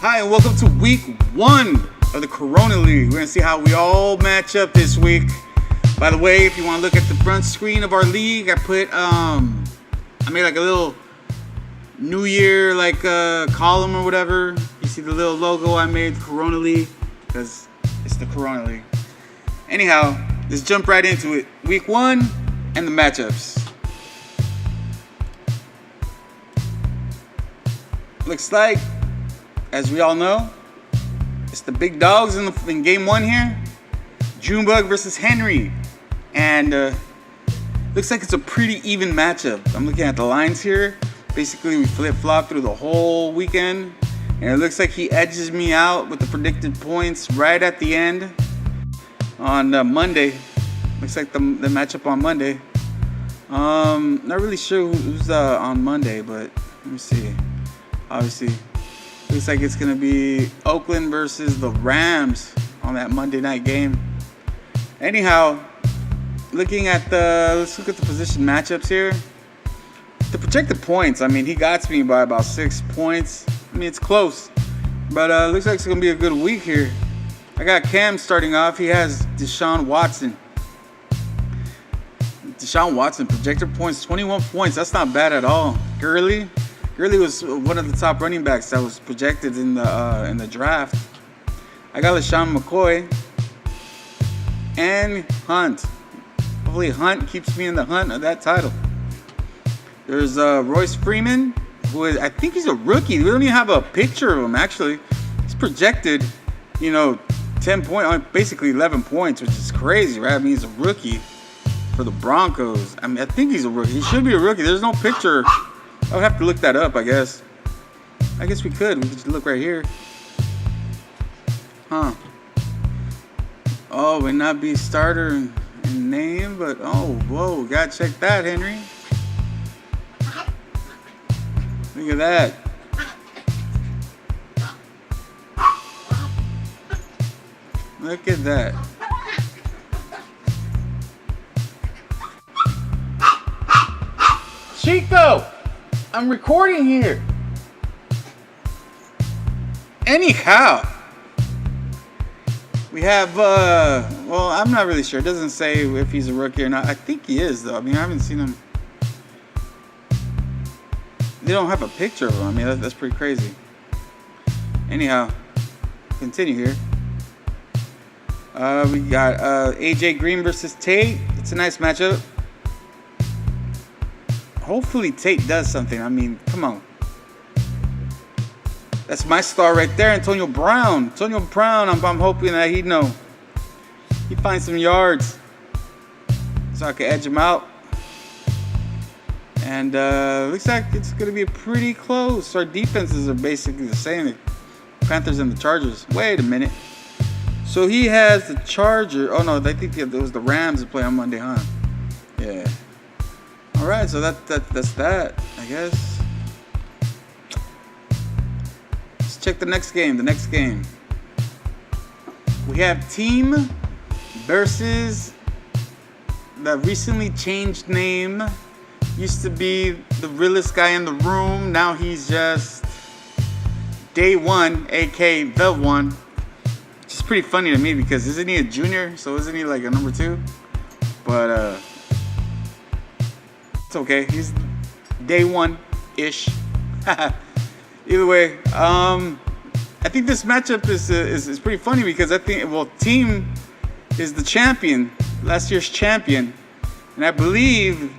Hi, and welcome to week 1 of the Corona League. We're going to see how we all match up this week. By the way, if you want to look at the front screen of our league, I made like a little New Year column or whatever. You see the little logo I made, the Corona League, because it's the Corona League. Anyhow, let's jump right into it. Week 1 and the matchups. Looks like, as we all know, it's the big dogs in game 1 here. Junebug versus Henry. And looks like it's a pretty even matchup. I'm looking at the lines here. Basically, we flip-flop through the whole weekend. And it looks like he edges me out with the predicted points right at the end on Monday. Looks like the matchup on Monday. Not really sure who's on Monday, but let me see. Obviously, looks like it's going to be Oakland versus the Rams on that Monday night game. Anyhow, let's look at the position matchups here. The projected points, I mean, he got me by about 6 points. I mean, it's close, but looks like it's going to be a good week here. I got Cam starting off. He has Deshaun Watson. Deshaun Watson, projected points, 21 points. That's not bad at all. Gurley was one of the top running backs that was projected in the draft. I got LaShawn McCoy and Hunt. Hopefully Hunt keeps me in the hunt of that title. There's Royce Freeman, I think he's a rookie. We don't even have a picture of him, actually. He's projected, 10 points, basically 11 points, which is crazy, right? I mean, he's a rookie for the Broncos. I mean, I think he's a rookie. He should be a rookie. There's no picture. I would have to look that up, I guess. I guess we could. We could just look right here. Huh. Oh, may not be starter in name, but whoa, gotta check that, Henry. Look at that. Look at that. Chico! I'm recording here. Anyhow, we have, well, I'm not really sure. It doesn't say if he's a rookie or not. I think he is, though. I mean, I haven't seen him. They don't have a picture of him. I mean, that's pretty crazy. Anyhow, continue here. We got AJ Green versus Tate. It's a nice matchup. Hopefully Tate does something. I mean, come on. That's my star right there, Antonio Brown. Antonio Brown, I'm hoping that he finds some yards so I can edge him out. And looks like it's going to be pretty close. Our defenses are basically the same. The Panthers and the Chargers. Wait a minute. So he has the Charger. Oh, no, I think it was the Rams that play on Monday, huh? Yeah. All right, so that's that, I guess. Let's check the next game. We have Team versus the recently changed name. Used to be the realest guy in the room. Now he's just Day One, aka The One. Which is pretty funny to me because isn't he a junior? So isn't he like a number 2? But it's okay. He's Day One-ish. Either way, I think this matchup is pretty funny because I think, Team is the champion, last year's champion, and I believe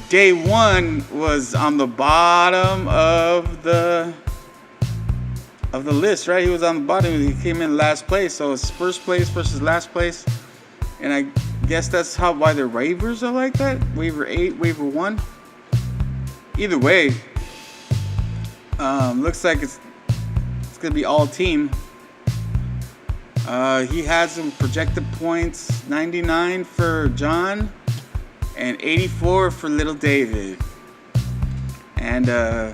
Day One was on the bottom of the list, right? He was on the bottom. He came in last place, so it's first place versus last place, and I guess that's why their waivers are like that. Waiver 8, waiver 1. Either way, looks like it's gonna be all team. He has some projected points: 99 for John and 84 for little David. And I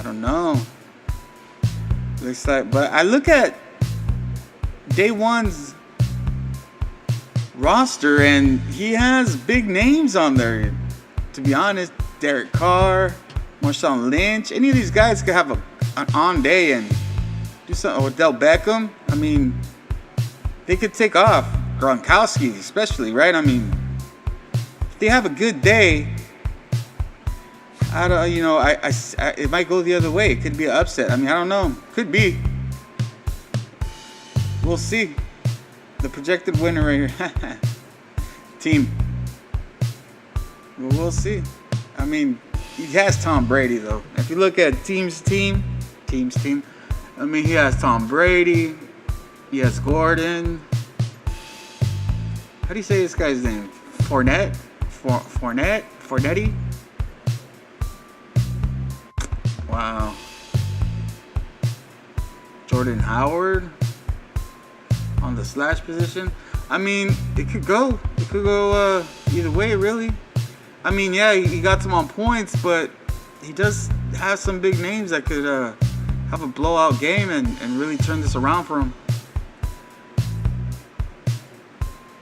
don't know. Looks like, but I look at Day One's roster and he has big names on there. To be honest, Derek Carr, Marshawn Lynch, any of these guys could have an on day and do something. Odell Beckham. I mean, they could take off. Gronkowski, especially, right? I mean, if they have a good day, I don't, you know, it might go the other way. It could be an upset. I mean, I don't know. Could be. We'll see. The projected winner right here. Team. Well, we'll see. I mean, he has Tom Brady, though. If you look at team's team. I mean, he has Tom Brady. He has Gordon. How do you say this guy's name? Fournette? Wow. Jordan Howard on the slash position. I mean, it could go either way, really. I mean, yeah, he got some on points, but he does have some big names that could have a blowout game and really turn this around for him.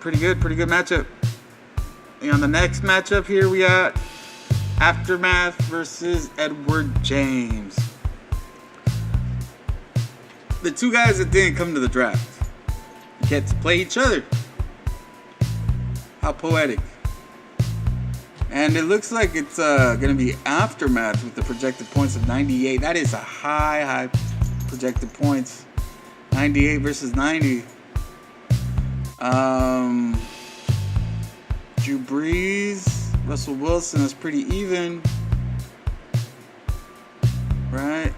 Pretty good matchup. And on the next matchup here, we got Aftermath versus Edward James. The two guys that didn't come to the draft get to play each other. How poetic. And it looks like it's going to be Aftermath with the projected points of 98. That is a high projected points. 98 versus 90. Drew Brees, Russell Wilson is pretty even. Right?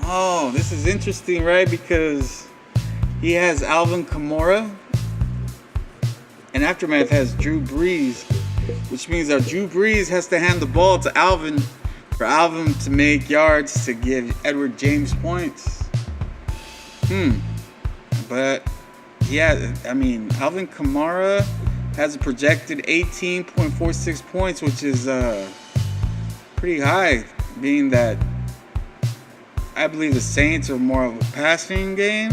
Oh, this is interesting, right? Because he has Alvin Kamara. And Aftermath has Drew Brees. Which means that Drew Brees has to hand the ball to Alvin for Alvin to make yards to give Edward James points. But yeah, I mean, Alvin Kamara has a projected 18.46 points, which is pretty high, being that I believe the Saints are more of a passing game.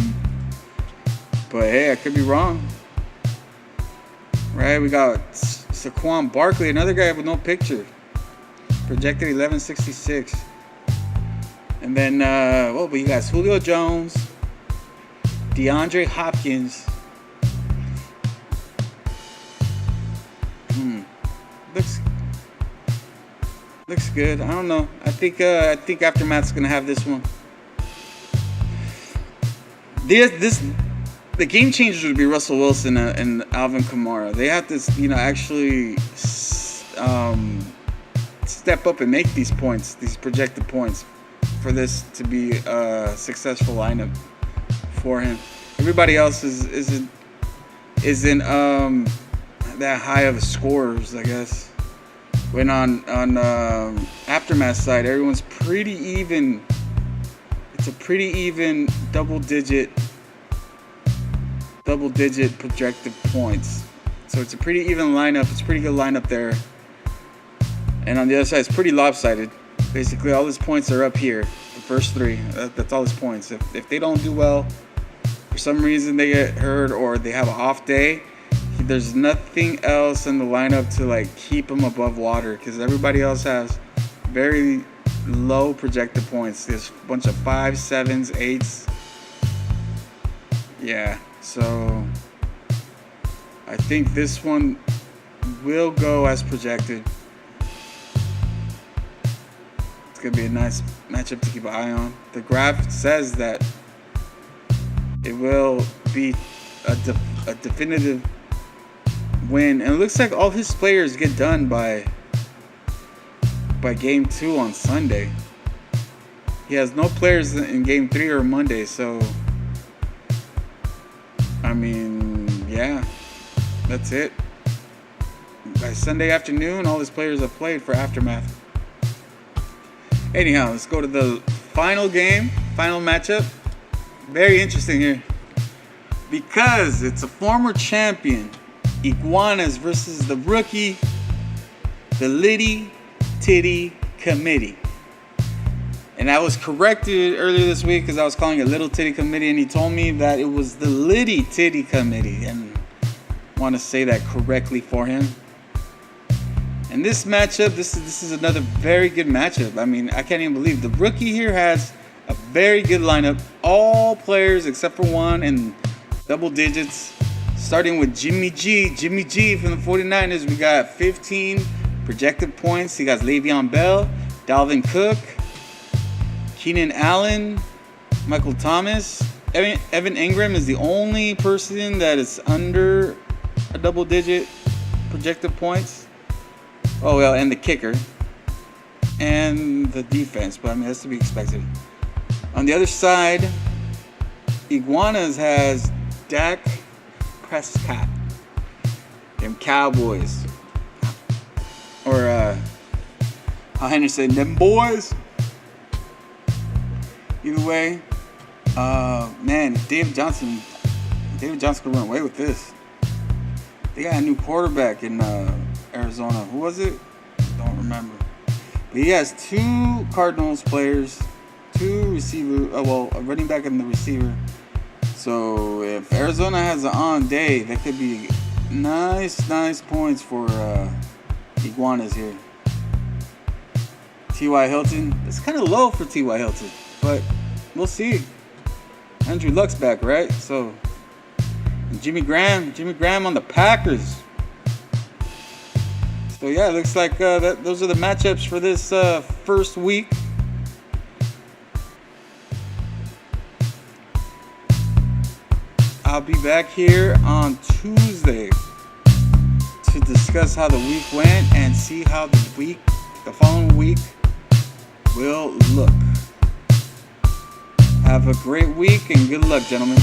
But hey, I could be wrong. Right, we got Saquon Barkley, another guy with no picture. Projected 1166. And then, we got Julio Jones, DeAndre Hopkins. Looks good. I don't know. I think Aftermath's gonna have this one. The game changers would be Russell Wilson and Alvin Kamara. They have to, actually step up and make these points, these projected points, for this to be a successful lineup for him. Everybody else isn't that high of scorers, I guess. When on Aftermath side, everyone's pretty even. It's a pretty even double digit projected points. So it's a pretty even lineup. It's a pretty good lineup there. And on the other side, it's pretty lopsided. Basically, all his points are up here. The first three. That's all his points. If they don't do well, for some reason they get hurt or they have an off day, there's nothing else in the lineup to keep him above water, because everybody else has very low projected points. There's a bunch of 5s, 7s, 8s. Yeah, so I think this one will go as projected. It's going to be a nice matchup to keep an eye on. The graph says that it will be a definitive win. And it looks like all his players get done by game 2 on Sunday. He has no players in game 3 or Monday, so I mean, yeah, that's it. By Sunday afternoon, all his players have played for Aftermath. Anyhow, let's go to the final game, final matchup. Very interesting here, because it's a former champion, Iguanas, versus the rookie, the Litty Titty Committee. And I was corrected earlier this week because I was calling it Little Titty Committee, and he told me that it was the Litty Titty Committee, and I want to say that correctly for him. And this matchup, this is another very good matchup. I mean, I can't even believe the rookie here has a very good lineup. All players except for one in double digits. Starting with Jimmy G. Jimmy G from the 49ers. We got 15 projected points. He got Le'Veon Bell, Dalvin Cook, Keenan Allen, Michael Thomas. Evan Ingram is the only person that is under a double digit projected points. Oh, well, and the kicker. And the defense. But, I mean, that's to be expected. On the other side, Iguanas has Dak Prescott. Them Cowboys. Or, how Henry said, them boys. Either way, man, David Johnson could run away with this. They got a new quarterback in Arizona. Who was it? Don't remember. But he has 2 Cardinals players, 2 receiver, a running back and the receiver. So if Arizona has an on day, that could be nice points for Iguanas here. T.Y. Hilton. It's kind of low for T.Y. Hilton, but we'll see. Andrew Luck's back, right? So Jimmy Graham on the Packers. So yeah, it looks like those are the matchups for this first week. I'll be back here on Tuesday to discuss how the week went and see how the following week will look. Have a great week and good luck, gentlemen.